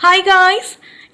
Hi guys!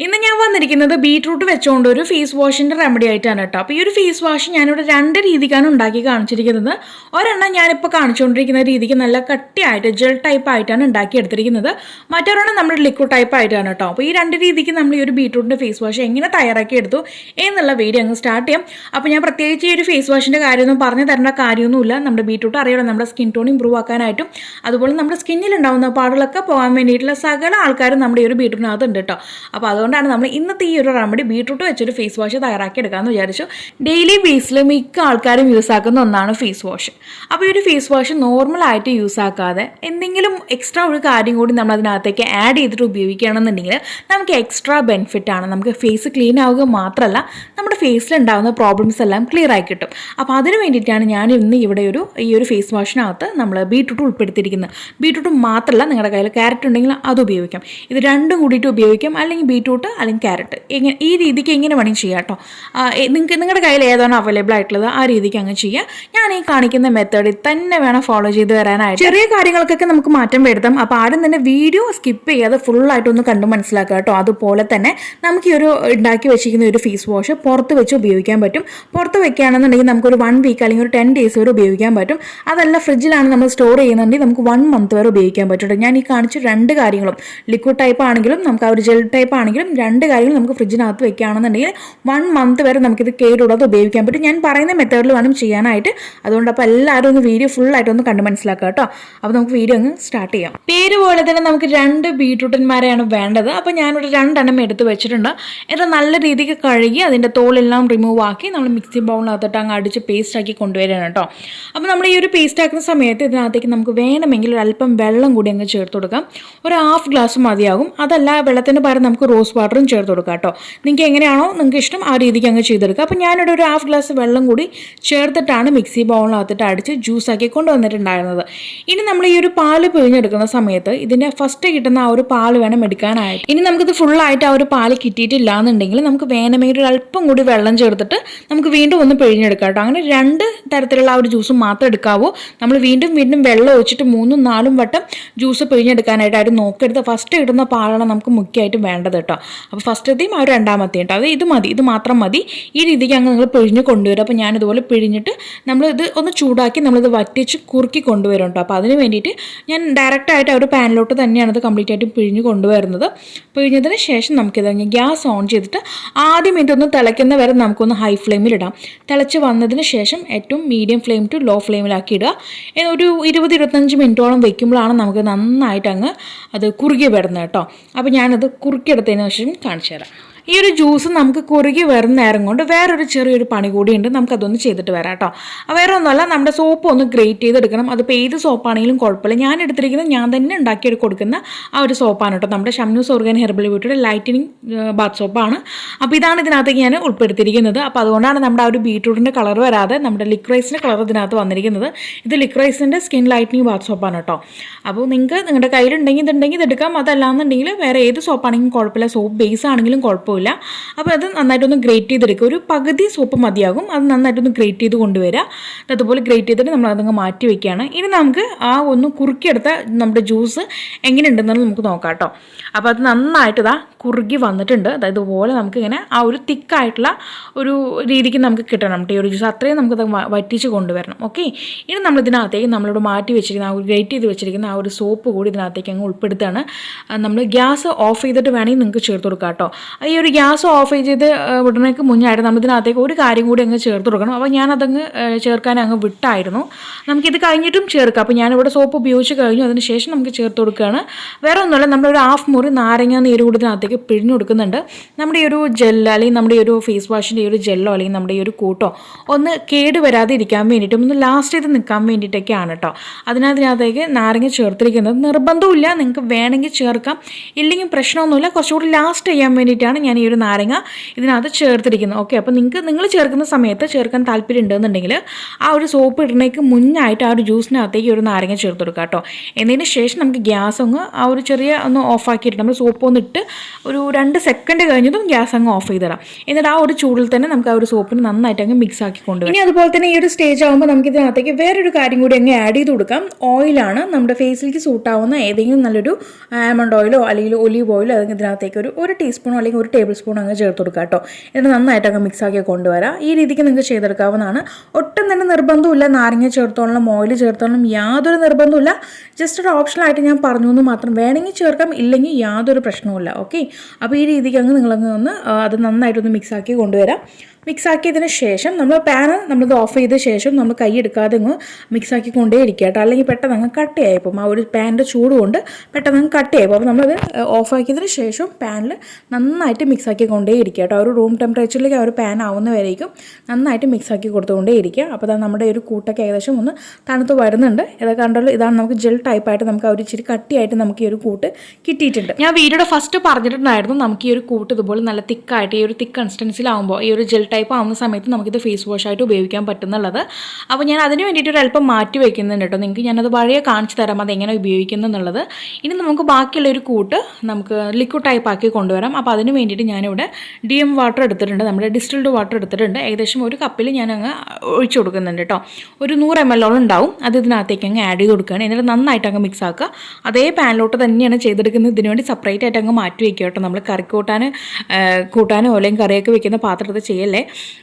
ഇന്ന് ഞാൻ വന്നിരിക്കുന്നത് ബീട്രൂട്ട് വെച്ചുകൊണ്ട് ഒരു ഫേസ് വാഷിൻ്റെ റെമഡി ആയിട്ടാണ് കേട്ടോ. അപ്പോൾ ഈ ഒരു ഫേസ് വാഷ് ഞാനിവിടെ രണ്ട് രീതിക്കാണ് ഉണ്ടാക്കി കാണിച്ചിരിക്കുന്നത്. ഒരെണ്ണം ഞാനിപ്പോൾ കാണിച്ചുകൊണ്ടിരിക്കുന്ന രീതിക്ക് നല്ല കട്ടിയായിട്ട് ജെൽ ടൈപ്പ് ആയിട്ടാണ് ഉണ്ടാക്കി എടുത്തിരിക്കുന്നത്. മറ്റൊരെണ്ണം നമ്മുടെ ലിക്വിഡ് ടൈപ്പ് ആയിട്ടാണ് കേട്ടോ. അപ്പോൾ ഈ രണ്ട് രീതിക്ക് നമ്മൾ ഈ ഒരു ബീട്രൂട്ടിൻ്റെ ഫേസ് വാഷ് എങ്ങനെ തയ്യാറാക്കി എടുത്തു എന്നുള്ള വീഡിയോ അങ്ങ് സ്റ്റാർട്ട് ചെയ്യാം. അപ്പോൾ ഞാൻ പ്രത്യേകിച്ച് ഈ ഒരു ഫേസ് വാഷിൻ്റെ കാര്യമൊന്നും പറഞ്ഞു തരേണ്ട കാര്യമൊന്നുമില്ല. നമ്മുടെ ബീട്രൂട്ട് അറിയണം നമ്മുടെ സ്കിൻ ടോൺ ഇമ്പ്രൂവ് ആക്കാനായിട്ടും അതുപോലെ നമ്മുടെ സ്കിന്നിൽ ഉണ്ടാകുന്ന പാടുകളൊക്കെ പോകാൻ വേണ്ടിയിട്ടുള്ള സകല ആൾക്കാരും നമ്മുടെ ഈ ഒരു ബീട്രൂട്ടിനകത്ത് ഉണ്ട് കേട്ടോ. അപ്പോൾ അതുകൊണ്ടാണ് നമ്മൾ ഇന്നത്തെ ഈ ഒരു റെമഡി ബീട്രൂട്ട് വെച്ചൊരു ഫേസ് വാഷ് തയ്യാറാക്കി എടുക്കാമെന്ന് വിചാരിച്ചു. ഡെയിലി ബേസിൽ മിക്ക ആൾക്കാരും യൂസ് ആക്കുന്ന ഒന്നാണ് ഫേസ് വാഷ്. അപ്പോൾ ഈ ഒരു ഫേസ് വാഷ് നോർമലായിട്ട് യൂസ് ആക്കാതെ എന്തെങ്കിലും എക്സ്ട്രാ ഒരു കാര്യം കൂടി നമ്മൾ അതിനകത്തേക്ക് ആഡ് ചെയ്തിട്ട് ഉപയോഗിക്കുകയാണെന്നുണ്ടെങ്കിൽ നമുക്ക് എക്സ്ട്രാ ബെനിഫിറ്റ് ആണ്. നമുക്ക് ഫേസ് ക്ലീൻ ആവുക മാത്രമല്ല നമ്മുടെ ഫേസിലുണ്ടാകുന്ന പ്രോബ്ലംസ് എല്ലാം ക്ലിയർ ആയി കിട്ടും. അപ്പോൾ അതിന് വേണ്ടിയിട്ടാണ് ഞാൻ ഇന്ന് ഇവിടെ ഈ ഒരു ഫേസ് വാഷിനകത്ത് നമ്മൾ ബീട്രൂട്ട് ഉൾപ്പെടുത്തിയിരിക്കുന്നത്. ബീട്രൂട്ട് മാത്രമല്ല, നിങ്ങളുടെ കയ്യിൽ ക്യാരറ്റ് ഉണ്ടെങ്കിൽ അത് ഉപയോഗിക്കാം. ഇത് രണ്ടും കൂടിയിട്ട് ഉപയോഗിക്കാം, അല്ലെങ്കിൽ ബീട്രൂട്ട് അല്ലെങ്കിൽ ക്യാരറ്റ്, ഇങ്ങനെ ഈ രീതിക്ക് എങ്ങനെ വേണമെങ്കിൽ ചെയ്യാം കേട്ടോ. നിങ്ങളുടെ കയ്യിൽ ഏതാണോ അവൈലബിൾ ആയിട്ടുള്ളത് ആ രീതിക്ക് അങ്ങ് ചെയ്യുക. ഞാൻ ഈ കാണിക്കുന്ന മെത്തേഡിൽ തന്നെ വേണം ഫോളോ ചെയ്ത് വരാനായിട്ട്. ചെറിയ കാര്യങ്ങൾക്കൊക്കെ നമുക്ക് മാറ്റം വരുത്താം. അപ്പോൾ ആരും തന്നെ വീഡിയോ സ്കിപ്പ് ചെയ്യാതെ ഫുള്ളായിട്ടൊന്ന് കണ്ടു മനസ്സിലാക്കുക കേട്ടോ. അതുപോലെ തന്നെ നമുക്ക് ഈ ഒരു ഉണ്ടാക്കി വെച്ചിരിക്കുന്ന ഒരു ഫേസ് വാഷ് പുറത്ത് വെച്ച് ഉപയോഗിക്കാൻ പറ്റും. പുറത്ത് വെക്കുകയാണെന്നുണ്ടെങ്കിൽ നമുക്കൊരു 1 വീക്ക് അല്ലെങ്കിൽ ഒരു 10 ഡേയ്സ് വരെ ഉപയോഗിക്കാൻ പറ്റും. അതല്ല ഫ്രിഡ്ജിലാണ് നമ്മൾ സ്റ്റോർ ചെയ്യുന്നുണ്ടെങ്കിൽ നമുക്ക് 1 മന്ത് വരെ ഉപയോഗിക്കാൻ പറ്റും. ഞാൻ ഈ കാണിച്ച രണ്ട് കാര്യങ്ങളും ലിക്വിഡ് ടൈപ്പ് ആണെങ്കിലും നമുക്ക് ആ ഒരു ജെൽ ടൈപ്പ് ആണെങ്കിലും രണ്ട് കാര്യങ്ങളും നമുക്ക് ഫ്രിഡ്ജിനകത്ത് വെക്കുകയാണെന്നുണ്ടെങ്കിൽ 1 മന്ത് വരെ നമുക്കിത് കേടുകൂടാതെ ഉപയോഗിക്കാൻ പറ്റും. ഞാൻ പറയുന്ന മെത്തേഡിൽ വേണം ചെയ്യാനായിട്ട്. അതുകൊണ്ട് അപ്പോൾ എല്ലാവരും ഒന്ന് വീഡിയോ ഫുള്ളായിട്ടൊന്ന് കണ്ട് മനസ്സിലാക്കുക കേട്ടോ. അപ്പോൾ നമുക്ക് വീഡിയോ അങ്ങ് സ്റ്റാർട്ട് ചെയ്യാം. പേര് പോലെ തന്നെ നമുക്ക് 2 ബീട്രൂട്ടന്മാരെയാണ് വേണ്ടത്. അപ്പോൾ ഞാനിവിടെ 2 എടുത്ത് വെച്ചിട്ടുണ്ട്. ഇത് നല്ല രീതിക്ക് കഴുകി അതിൻ്റെ തോലെല്ലാം റിമൂവ് ആക്കി നമ്മൾ മിക്സി ബൗളിനകത്തിട്ട് അങ്ങ് അടിച്ച് പേസ്റ്റ് ആക്കി കൊണ്ടുവരികയാണ് കേട്ടോ. അപ്പോൾ നമ്മൾ ഈ ഒരു പേസ്റ്റ് ആക്കുന്ന സമയത്ത് ഇതിനകത്തേക്ക് നമുക്ക് വേണമെങ്കിൽ ഒരു അല്പം വെള്ളം കൂടി അങ്ങ് ചേർത്ത് കൊടുക്കാം. ഒരു 1/2 ഗ്ലാസ് മതിയാകും. അതല്ല, വെള്ളത്തിന് പകരം നമുക്ക് റോസ് വാട്ടറും ചേർത്ത് കൊടുക്കാം കേട്ടോ. നിങ്ങൾക്ക് എങ്ങനെയാണോ നിങ്ങൾക്ക് ഇഷ്ടം ആ രീതിക്ക് അങ്ങ് ചെയ്തെടുക്കുക. അപ്പോൾ ഞാനിവിടെ ഒരു 1/2 ഗ്ലാസ് വെള്ളം കൂടി ചേർത്തിട്ടാണ് മിക്സി ബൗളിനകത്തിട്ട് അടിച്ച് ജ്യൂസാക്കി കൊണ്ടുവന്നിട്ടുണ്ടായിരുന്നത്. ഇനി നമ്മൾ ഈ ഒരു പാല് പിഴിഞ്ഞെടുക്കുന്ന സമയത്ത് ഇതിൻ്റെ ഫസ്റ്റ് കിട്ടുന്ന ആ ഒരു പാല് വേണം എടുക്കാനായിട്ട്. ഇനി നമുക്കിത് ഫുള്ളായിട്ട് ആ ഒരു പാല് കിട്ടിയിട്ടില്ല എന്നുണ്ടെങ്കിൽ നമുക്ക് വേണമെങ്കിൽ ഒരു അല്പം കൂടി വെള്ളം ചേർത്തിട്ട് നമുക്ക് വീണ്ടും ഒന്ന് പിഴിഞ്ഞെടുക്കാം കേട്ടോ. അങ്ങനെ 2 തരത്തിലുള്ള ആ ഒരു ജ്യൂസ് മാത്രം എടുക്കാവൂ. നമ്മൾ വീണ്ടും വെള്ളം ഒഴിച്ചിട്ട് 3-4 വട്ടം ജ്യൂസ് പിഴിഞ്ഞെടുക്കാനായിട്ട് നോക്കരുത്. ഫസ്റ്റ് കിട്ടുന്ന പാലാണ് നമുക്ക് മുഖ്യമായിട്ട് വേണ്ടത് കേട്ടോ. അപ്പോൾ ഫസ്റ്റത്തെയും ആ ഒരു രണ്ടാമത്തെയും കേട്ടോ. ഇത് മതി, ഇത് മാത്രം മതി. ഈ രീതിക്ക് അങ്ങ് നിങ്ങൾ പിഴിഞ്ഞ് കൊണ്ടുവരും. അപ്പോൾ ഞാനിതുപോലെ പിഴിഞ്ഞിട്ട് നമ്മളിത് ഒന്ന് ചൂടാക്കി നമ്മളിത് വറ്റിച്ച് കുറുക്കി കൊണ്ടുവരും കേട്ടോ. അപ്പോൾ അതിന് വേണ്ടിയിട്ട് ഞാൻ ഡയറക്റ്റായിട്ട് ആ ഒരു പാനിലോട്ട് തന്നെയാണ് ഇത് കംപ്ലീറ്റ് ആയിട്ട് പിഴിഞ്ഞ് കൊണ്ടുവരുന്നത്. പിഴിഞ്ഞതിന് ശേഷം നമുക്കിതങ്ങ് ഗ്യാസ് ഓൺ ചെയ്തിട്ട് ആദ്യം ഇതൊന്ന് തിളയ്ക്കുന്ന വരെ നമുക്കൊന്ന് ഹൈ ഫ്ലെയിമിലിടാം. തിളച്ച് വന്നതിന് ശേഷം ഏറ്റവും മീഡിയം ഫ്ലെയിം ടു ലോ ഫ്ലെയിമിലാക്കി ഇടുക. ഒരു 20-25 മിനിറ്റോളം വെക്കുമ്പോഴാണ് നമുക്ക് നന്നായിട്ട് അങ്ങ് അത് കുറുകി വരുന്നത് കേട്ടോ. അപ്പോൾ ഞാനത് കുറുക്കിയെടുത്തതിന് ശേഷം കാണിച്ചു തരാം. ഈ ഒരു ജ്യൂസ് നമുക്ക് കുറുകി വരുന്ന നേരം കൊണ്ട് വേറൊരു ചെറിയൊരു പണി കൂടിയുണ്ട്. നമുക്കതൊന്ന് ചെയ്തിട്ട് വരാം കേട്ടോ. വേറെ ഒന്നുമല്ല, നമ്മുടെ സോപ്പ് ഒന്ന് ഗ്രേറ്റ് ചെയ്തെടുക്കണം. അതിപ്പോൾ ഏത് സോപ്പാണെങ്കിലും കുഴപ്പമില്ല. ഞാൻ എടുത്തിരിക്കുന്നത് ഞാൻ തന്നെ ഉണ്ടാക്കി കൊടുക്കുന്ന ആ ഒരു സോപ്പാണ് കേട്ടോ. നമ്മുടെ ഷംനൂസ് ഓർഗാനി ഹെർബൽ ബ്യൂട്ടിയുടെ ലൈറ്റനിങ് ബാത്ത് സോപ്പാണ്. അപ്പോൾ ഇതാണ് ഇതിനകത്തേക്ക് ഞാൻ ഉൾപ്പെടുത്തിയിരിക്കുന്നത്. അപ്പോൾ അതുകൊണ്ടാണ് നമ്മുടെ ആ ഒരു ബീട്രൂട്ടിൻ്റെ കളർ വരാതെ നമ്മുടെ ലിക്വൈസിൻ്റെ കളർ ഇതിനകത്ത് വന്നിരിക്കുന്നത്. ഇത് ലിക്വൈസിൻ്റെ സ്കിൻ ലൈറ്റനിങ് ബാത്ത് സോപ്പാണ് കേട്ടോ. അപ്പോൾ നിങ്ങൾക്ക് നിങ്ങളുടെ കയ്യിലുണ്ടെങ്കിൽ ഇത് എടുക്കാം. അതല്ലാന്നുണ്ടെങ്കിൽ വേറെ ഏത് സോപ്പാണെങ്കിലും കുഴപ്പമില്ല. സോപ്പ് ബേസ് ആണെങ്കിലും കുഴപ്പമില്ല. അപ്പോൾ അത് നന്നായിട്ടൊന്ന് ഗ്രേറ്റ് ചെയ്തെടുക്കുക. ഒരു പകുതി സോപ്പ് മതിയാകും. അത് നന്നായിട്ടൊന്ന് ഗ്രേറ്റ് ചെയ്ത് കൊണ്ടുവരിക. അതുപോലെ ഗ്രേറ്റ് ചെയ്തിട്ട് നമ്മൾ അതങ്ങ് മാറ്റി വയ്ക്കുകയാണ്. ഇനി നമുക്ക് ആ ഒന്ന് കുറുക്കിയെടുത്ത നമ്മുടെ ജ്യൂസ് എങ്ങനെയുണ്ടെന്നുള്ളത് നമുക്ക് നോക്കാം കേട്ടോ. അപ്പോൾ അത് നന്നായിട്ട് കുറുകി വന്നിട്ടുണ്ട്. അതായത് ഇതുപോലെ നമുക്കിങ്ങനെ ആ ഒരു തിക്കായിട്ടുള്ള ഒരു രീതിക്ക് നമുക്ക് കിട്ടണം ഈ ഒരു ജ്യൂസ്. അത്രയും നമുക്കത് വറ്റിച്ച് കൊണ്ടുവരണം. ഓക്കെ, ഇനി നമ്മളിതിനകത്തേക്ക് നമ്മളിവിടെ മാറ്റി വെച്ചിരിക്കുന്ന ആ ഒരു ഗ്രേറ്റ് ചെയ്ത് വെച്ചിരിക്കുന്ന ആ ഒരു സോപ്പ് കൂടി ഇതിനകത്തേക്ക് അങ്ങ് ഉൾപ്പെടുത്താണ്. നമ്മൾ ഗ്യാസ് ഓഫ് ചെയ്തിട്ട് വേണമെങ്കിൽ നിങ്ങൾക്ക് ചേർത്ത് കൊടുക്കാം കേട്ടോ. ഈ ഒരു ഗ്യാസ് ഓഫ് ചെയ്ത് ഉടനേക്ക് മുന്നായിട്ട് നമ്മൾ ഇതിനകത്തേക്ക് ഒരു കാര്യം കൂടി അങ്ങ് ചേർത്ത് കൊടുക്കണം. അപ്പോൾ ഞാനതങ്ങ് ചേർക്കാൻ അങ്ങ് വിട്ടായിരുന്നു. നമുക്കിത് കഴിഞ്ഞിട്ടും ചേർക്കാം. അപ്പോൾ ഞാനിവിടെ സോപ്പ് ഉപയോഗിച്ച് കഴിഞ്ഞു. അതിന് ശേഷം നമുക്ക് ചേർത്ത് കൊടുക്കുകയാണ്. വേറെ ഒന്നുമല്ല, നമ്മളൊരു 1/2 മുറി നാരങ്ങ നീര് കൂടി ഇതിനകത്തേക്ക് പിഴിഞ്ഞു കൊടുക്കുന്നുണ്ട്. നമ്മുടെ ഈ ഒരു ജെല്ല് അല്ലെങ്കിൽ നമ്മുടെ ഈ ഒരു ഫേസ് വാഷിൻ്റെ ഈ ഒരു ജെല്ലോ അല്ലെങ്കിൽ നമ്മുടെ ഈ ഒരു കൂട്ടോ ഒന്ന് കേട് വരാതെ ഇരിക്കാൻ വേണ്ടിയിട്ടും ഒന്ന് ലാസ്റ്റ് ചെയ്ത് നിൽക്കാൻ വേണ്ടിയിട്ടൊക്കെയാണ് കേട്ടോ അതിനകത്തേക്ക് നാരങ്ങ ചേർത്തിരിക്കുന്നത്. നിർബന്ധമില്ല, നിങ്ങൾക്ക് വേണമെങ്കിൽ ചേർക്കാം, ഇല്ലെങ്കിൽ പ്രശ്നമൊന്നുമില്ല. കുറച്ചുകൂടി ലാസ്റ്റ് ചെയ്യാൻ വേണ്ടിയിട്ടാണ് ഞാൻ ഈ ഒരു നാരങ്ങ ഇതിനകത്ത് ചേർത്തിരിക്കുന്നത്. ഓക്കെ, അപ്പോൾ നിങ്ങൾ ചേർക്കുന്ന സമയത്ത് ചേർക്കാൻ താല്പര്യം ഉണ്ടെന്നുണ്ടെങ്കിൽ ആ ഒരു സോപ്പ് ഇടുന്നേക്ക് മുന്നായിട്ട് ആ ഒരു ജ്യൂസിനകത്തേക്ക് ഒരു നാരങ്ങ ചേർത്ത് കൊടുക്കുക കേട്ടോ. എന്നതിന് ശേഷം നമുക്ക് ഗ്യാസ് അങ്ങ് ആ ഒരു ചെറിയ ഒന്ന് ഓഫാക്കിയിട്ട് നമ്മൾ സോപ്പ് ഒന്ന് ഇട്ട് ഒരു 2 സെക്കൻഡ് കഴിഞ്ഞതും ഗ്യാസ് അങ്ങ് ഓഫ് ചെയ്തിടാം. എന്നിട്ട് ആ ഒരു ചൂടിൽ തന്നെ നമുക്ക് ആ ഒരു സോപ്പിന് നന്നായിട്ട് അങ്ങ് മിക്സ് ആക്കി കൊണ്ടുവരും. ഇനി അതുപോലെ തന്നെ ഈ ഒരു സ്റ്റേജ് ആകുമ്പോൾ നമുക്ക് ഇതിനകത്തേക്ക് വേറൊരു കാര്യം കൂടി അങ്ങ് ആഡ് ചെയ്ത് കൊടുക്കാം. ഓയിലാണ് നമ്മുടെ ഫേസിലേക്ക് സൂട്ടാവുന്ന ഏതെങ്കിലും നല്ലൊരു ആൽമണ്ട് ഓയിലോ അല്ലെങ്കിൽ ഒലീവ് ഓയിലോ അല്ലെങ്കിൽ ഇതിനകത്തേക്ക് ഒരു ടീസ്പൂണോ അല്ലെങ്കിൽ 1 ടേബിൾ സ്പൂൺ അങ്ങ് ചേർത്ത് കൊടുക്കുക കേട്ടോ. എന്നിട്ട് നന്നായിട്ട് അങ്ങ് മിക്സ് ആക്കി കൊണ്ടുവരാം. ഈ രീതിക്ക് നിങ്ങൾക്ക് ചെയ്തെടുക്കാവുന്നതാണ്. ഒട്ടും തന്നെ നിർബന്ധമില്ല നാരങ്ങ ചേർത്തോളം ഓയിൽ ചേർത്തോളം യാതൊരു നിർബന്ധമില്ല. ജസ്റ്റ് ഒരു ഓപ്ഷനായിട്ട് ഞാൻ പറഞ്ഞു എന്ന് മാത്രം. വേണമെങ്കിൽ ചേർക്കാം, ഇല്ലെങ്കിൽ യാതൊരു പ്രശ്നവുമില്ല. ഓക്കെ, അപ്പോൾ ഈ രീതിക്ക് അങ്ങ് നിങ്ങളങ്ങ് ഒന്ന് അത് നന്നായിട്ടൊന്ന് മിക്സാക്കി കൊണ്ടുവരാം. മിക്സാക്കിയതിന് ശേഷം നമ്മൾ പാന് നമ്മളിത് ഓഫ് ചെയ്ത ശേഷം നമ്മൾ കൈ എടുക്കാതെ അങ്ങ് മിക്സാക്കി കൊണ്ടേ ഇരിക്കുക കേട്ടോ. അല്ലെങ്കിൽ പെട്ടെന്ന് അങ്ങ് കട്ടയായിപ്പോൾ ആ ഒരു പാനിൻ്റെ ചൂട് കൊണ്ട് പെട്ടെന്ന് അങ്ങ് കട്ടയായിപ്പോൾ. അപ്പോൾ നമ്മളത് ഓഫാക്കിയതിന് ശേഷം പാനിൽ നന്നായിട്ട് മിക്സാക്കി കൊണ്ടേ ഇരിക്കുക കേട്ടോ. ഒരു റൂം ടെമ്പറേച്ചറിലേക്ക് ആ ഒരു പാൻ ആവുന്നവരേക്കും നന്നായിട്ട് മിക്സാക്കി കൊടുത്തുകൊണ്ടേ ഇരിക്കുക. അപ്പോൾ അത് നമ്മുടെ ഒരു കൂട്ടൊക്കെ ഏകദേശം ഒന്ന് തണുത്ത് വരുന്നുണ്ട്. ഇതൊക്കെ കണ്ടല്ലോ, ഇതാണ് നമുക്ക് ജെൽ ടൈപ്പായിട്ട് നമുക്ക് ആ ഒരു ഇച്ചിരി കട്ടിയായിട്ട് നമുക്ക് ഈ ഒരു കൂട്ട് കിട്ടിയിട്ടുണ്ട്. ഞാൻ വീഡിയോയുടെ ഫസ്റ്റ് പറഞ്ഞിട്ടുണ്ടായിരുന്നു നമുക്ക് ഈ ഒരു കൂട്ട് ഇതുപോലെ നല്ല തിക്കായിട്ട് ഈ ഒരു തിക്ക് കൺസിസ്റ്റൻസിലാവുമ്പോൾ ഈ ഒരു ജെൽ ടൈപ്പ് ആവുന്ന സമയത്ത് നമുക്കിത് ഫേസ് വാഷ് ആയിട്ട് ഉപയോഗിക്കാൻ പറ്റുന്നുള്ളത്. അപ്പോൾ ഞാൻ അതിന് വേണ്ടിയിട്ട് ഒരു അല്പം മാറ്റി വയ്ക്കുന്നുണ്ട് കേട്ടോ. നിങ്ങൾക്ക് ഞാനത് വഴിയെ കാണിച്ചു തരാം അതെങ്ങനെ ഉപയോഗിക്കുന്നുള്ളത്. ഇനി നമുക്ക് ബാക്കിയുള്ള ഒരു കൂട്ട് നമുക്ക് ലിക്വിഡ് ടൈപ്പ് ആക്കി കൊണ്ടുവരാം. അപ്പോൾ അതിന് വേണ്ടിയിട്ട് ഞാനിവിടെ DM വാട്ടർ എടുത്തിട്ടുണ്ട്, നമ്മുടെ ഡിസ്റ്റിൽഡ് വാട്ടർ എടുത്തിട്ടുണ്ട്. ഏകദേശം ഒരു കപ്പിൽ ഞാൻ അങ്ങ് ഒഴിച്ചു കൊടുക്കുന്നുണ്ട് കേട്ടോ. ഒരു 100 ml ഉണ്ടാവും. അത് ഇതിനകത്തേക്ക് അങ്ങ് ആഡ് ചെയ്ത് കൊടുക്കുകയാണ്. എന്നിട്ട് നന്നായിട്ട് അങ്ങ് മിക്സ് ആക്കുക. അതേ പാനിലോട്ട് തന്നെയാണ് ചെയ്തെടുക്കുന്നത്. ഇതിനു വേണ്ടി സെപ്പറേറ്റ് ആയിട്ട് അങ്ങ് മാറ്റി വയ്ക്കുക കേട്ടോ. നമ്മൾ കറി കൂട്ടാനോ അല്ലെങ്കിൽ കറിയൊക്കെ വെക്കുന്ന പാത്രത്തിൽ ചെയ്യല്ലേ.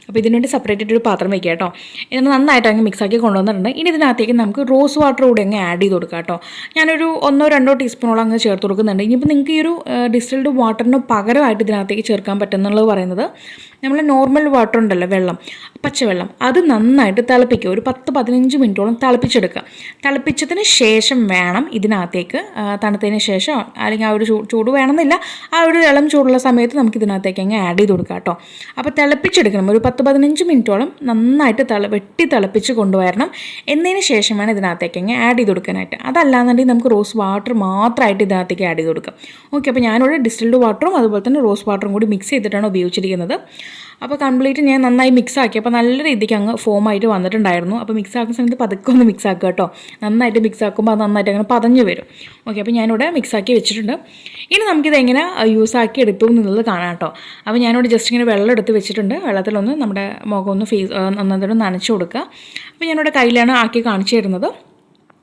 അപ്പോൾ ഇതിനുവേണ്ടി സെപ്പറേറ്റ് ആയിട്ടൊരു പാത്രം വയ്ക്കുക കേട്ടോ. ഇതിന് നന്നായിട്ട് അങ്ങ് മിക്സാക്കി കൊണ്ടുവന്നിട്ടുണ്ട്. ഇനി ഇതിനകത്തേക്ക് നമുക്ക് റോസ് വാട്ടർ കൂടി അങ്ങ് ആഡ് ചെയ്ത് കൊടുക്കാം കേട്ടോ. ഞാനൊരു 1-2 ടീസ്പൂണോളം അങ്ങ് ചേർത്ത് കൊടുക്കുന്നുണ്ട്. ഇനിയിപ്പോൾ നിങ്ങൾക്ക് ഈ ഒരു ഡിസ്റ്റിൽഡ് വാട്ടറിന് പകരമായിട്ട് ഇതിനകത്തേക്ക് ചേർക്കാൻ പറ്റുന്നുള്ളത് പറയുന്നത് നമ്മൾ നോർമൽ വാട്ടർ ഉണ്ടല്ലോ, വെള്ളം, പച്ചവെള്ളം, അത് നന്നായിട്ട് തിളപ്പിക്കുക. ഒരു 10-15 മിനിറ്റോളം തിളപ്പിച്ചെടുക്കുക. തിളപ്പിച്ചതിന് ശേഷം വേണം ഇതിനകത്തേക്ക് തണുത്തതിന് ശേഷം അല്ലെങ്കിൽ ആ ഒരു ചൂട് വേണമെന്നില്ല, ആ ഒരു ഇളം ചൂടുള്ള സമയത്ത് നമുക്ക് ഇതിനകത്തേക്ക് അങ്ങ് ആഡ് ചെയ്ത് കൊടുക്കാം കേട്ടോ. അപ്പോൾ തിളപ്പിച്ചെടുക്കണം. ഒരു 10-15 മിനിറ്റോളം നന്നായിട്ട് വെട്ടി തിളപ്പിച്ച് കൊണ്ടുവരണം. എന്നതിന് ശേഷം വേണം ഇതിനകത്തേക്ക് അങ്ങ് ആഡ് ചെയ്ത് കൊടുക്കാനായിട്ട്. അതല്ലാന്നുണ്ടെങ്കിൽ നമുക്ക് റോസ് വാട്ടർ മാത്രമായിട്ട് ഇതിനകത്തേക്ക് ആഡ് ചെയ്ത് കൊടുക്കാം. ഓക്കെ, അപ്പോൾ ഞാനിവിടെ ഡിസ്റ്റിൽഡ് വാട്ടറും അതുപോലെ തന്നെ റോസ് വാട്ടറും കൂടി മിക്സ് ചെയ്തിട്ടാണ് ഉപയോഗിച്ചിരിക്കുന്നത്. അപ്പോൾ കംപ്ലീറ്റ് ഞാൻ നന്നായി മിക്സ് ആക്കി. അപ്പോൾ നല്ല രീതിക്ക് അങ്ങ് ഫോമായിട്ട് വന്നിട്ടുണ്ടായിരുന്നു. അപ്പോൾ മിക്സ് ആക്കുന്ന സമയത്ത് പതുക്കെ ഒന്ന് മിക്സ് ആക്കുക കേട്ടോ. നന്നായിട്ട് മിക്സ് ആക്കുമ്പോൾ അത് നന്നായിട്ട് അങ്ങനെ പതഞ്ഞ് വരും. ഓക്കെ, അപ്പോൾ ഞാനിവിടെ മിക്സ് ആക്കി വെച്ചിട്ടുണ്ട്. ഇനി നമുക്കിത് എങ്ങനെ യൂസ് ആക്കി എടുത്തു എന്നുള്ളത് കാണാം കേട്ടോ. അപ്പോൾ ഞാനിവിടെ ജസ്റ്റ് ഇങ്ങനെ വെള്ളം എടുത്ത് വെച്ചിട്ടുണ്ട്. വെള്ളത്തിലൊന്ന് നമ്മുടെ മുഖം ഒന്ന് നന്നായിട്ട് നനച്ച് കൊടുക്കുക. അപ്പോൾ ഞാനിവിടെ കയ്യിലാണ് ആക്കി കാണിച്ചു തരുന്നത്.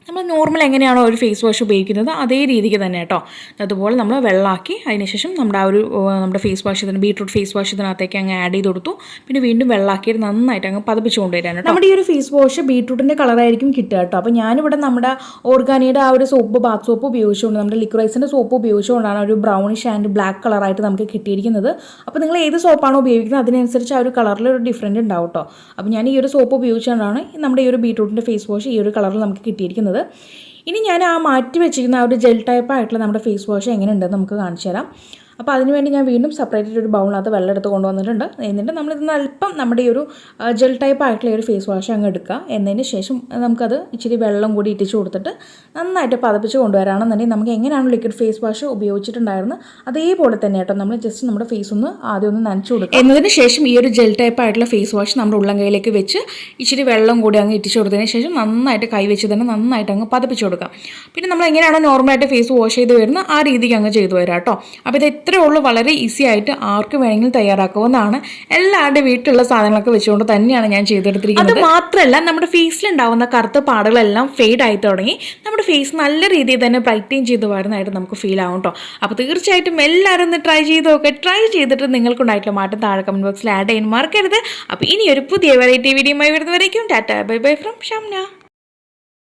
നമ്മൾ നോർമൽ എങ്ങനെയാണോ ഒരു ഫേസ് വാഷ് ഉപയോഗിക്കുന്നത് അതേ രീതിക്ക് തന്നെ കേട്ടോ. അതുപോലെ നമ്മൾ വെള്ളമാക്കി അതിനുശേഷം നമ്മുടെ ഫേസ് വാഷ് ഇതിന് ബീട്രൂട്ട് ഫേസ് വാഷ് ഇതിനകത്തേക്ക് അങ്ങ് ആഡ് ചെയ്ത് കൊടുത്തു. പിന്നെ വീണ്ടും വെള്ളമാക്കിയിട്ട് നന്നായിട്ട് അങ്ങ് പതിപ്പിച്ച് കൊണ്ടുവരാൻ കേട്ടോ. നമ്മുടെ ഈ ഒരു ഫേസ് വാഷ് ബീട്രൂട്ടിൻ്റെ കളറായിരിക്കും കിട്ടുക കേട്ടോ. അപ്പോൾ ഞാനിവിടെ നമ്മുടെ ഓർഗാനിയുടെ ആ ഒരു സോപ്പ്, ബാത്ത് സോപ്പ് ഉപയോഗിച്ചുകൊണ്ട്, നമ്മുടെ ലിക്വിഡൈസിൻ്റെ സോപ്പ് ഉപയോഗിച്ചുകൊണ്ടാണ് ഒരു ബ്രൗണിഷ് ആൻഡ് ബ്ലാക്ക് കളറായിട്ട് നമുക്ക് കിട്ടിയിരിക്കുന്നത്. അപ്പോൾ നിങ്ങൾ ഏത് സോപ്പാണോ ഉപയോഗിക്കുന്നത് അതിനനുസരിച്ച് ആ ഒരു കളറിൽ ഒരു ഡിഫറൻറ്റ് ഉണ്ടാവും കേട്ടോ. അപ്പോൾ ഞാൻ ഈ ഒരു സോപ്പ് ഉപയോഗിച്ചുകൊണ്ടാണ് നമ്മുടെ ഈ ഒരു ബീട്രൂട്ടിൻ്റെ ഫേസ് വാഷ് ഈ ഒരു കളറിൽ നമുക്ക് കിട്ടിയിരിക്കുന്നത്. ഇനി ഞാൻ ആ മാറ്റി വെച്ചിരിക്കുന്ന ആ ഒരു ജെൽ ടൈപ്പ് ആയിട്ടുള്ള നമ്മുടെ ഫേസ് വാഷ് എങ്ങനെയുണ്ടെന്ന് നമുക്ക് കാണിച്ചു തരാം. അപ്പോൾ അതിനുവേണ്ടി ഞാൻ വീണ്ടും സെപ്പറേറ്റ് ഒരു ബൗളിനകത്ത് വെള്ളം എടുത്ത് കൊണ്ടുവന്നിട്ടുണ്ട്. എന്നിട്ട് നമ്മളിതിന് അല്പം നമ്മുടെ ഈ ഒരു ജെൽ ടൈപ്പ് ആയിട്ടുള്ള ഒരു ഫേസ് വാഷ് അങ്ങ് എടുക്കുക. എന്നതിന് ശേഷം നമുക്കത് ഇച്ചിരി വെള്ളം കൂടി ഇട്ടിച്ച് കൊടുത്തിട്ട് നന്നായിട്ട് പതപ്പിച്ച് കൊണ്ടുവരാണെന്നുണ്ടെങ്കിൽ നമുക്ക് എങ്ങനെയാണ് ലിക്വിഡ് ഫേസ് വാഷ് ഉപയോഗിച്ചിട്ടുണ്ടായിരുന്നത് അതേപോലെ തന്നെ കേട്ടോ. നമ്മൾ ജസ്റ്റ് നമ്മുടെ ഫേസ് ഒന്ന് ആദ്യം ഒന്ന് നനച്ച് കൊടുക്കുക. എന്നതിന് ശേഷം ഈ ഒരു ജെൽ ടൈപ്പ് ആയിട്ടുള്ള ഫേസ് വാഷ് നമ്മുടെ ഉള്ളം കൈയിലേക്ക് വെച്ച് ഇച്ചിരി വെള്ളം കൂടി അങ്ങ് ഇട്ടിച്ച് കൊടുത്തതിന് ശേഷം നന്നായിട്ട് കൈ വെച്ച് തന്നെ നന്നായിട്ട് അങ്ങ് പതപ്പിച്ച് കൊടുക്കാം. പിന്നെ നമ്മൾ എങ്ങനെയാണോ നോർമലായിട്ട് ഫേസ് വാഷ് ചെയ്ത് വരുന്നത് ആ രീതിക്ക് അങ്ങ് ചെയ്തു വരാം കേട്ടോ. അപ്പോൾ ഇത് ഇത്രയേ ഉള്ളൂ. വളരെ ഈസി ആയിട്ട് ആർക്ക് വേണമെങ്കിലും തയ്യാറാക്കാവുന്നതാണ്. എല്ലാവരുടെ വീട്ടിലുള്ള സാധനങ്ങളൊക്കെ വെച്ചുകൊണ്ട് തന്നെയാണ് ഞാൻ ചെയ്തെടുത്തിരിക്കുന്നത്. അത് മാത്രമല്ല നമ്മുടെ ഫേസിലുണ്ടാവുന്ന കറുത്ത പാടുകളെല്ലാം ഫെയ്ഡ് ആയി തുടങ്ങി നമ്മുടെ ഫേസ് നല്ല രീതിയിൽ തന്നെ ബ്രൈറ്റൻ ചെയ്ത് വരുന്നതായിട്ട് നമുക്ക് ഫീൽ ആവും കേട്ടോ. അപ്പോൾ തീർച്ചയായിട്ടും എല്ലാവരും ഒന്ന് ട്രൈ ചെയ്ത് നോക്കുക. ട്രൈ ചെയ്തിട്ട് നിങ്ങൾക്കുണ്ടായിട്ടുള്ള മാറ്റം താഴെ കമൻറ്റ് ബോക്സിൽ ആഡ് ചെയ്യാൻ മറക്കരുത്. അപ്പോൾ ഇനി ഒരു പുതിയ വെറൈറ്റി വീഡിയോയുമായി വരുന്നവരേക്കും tata bye bye from Shamna.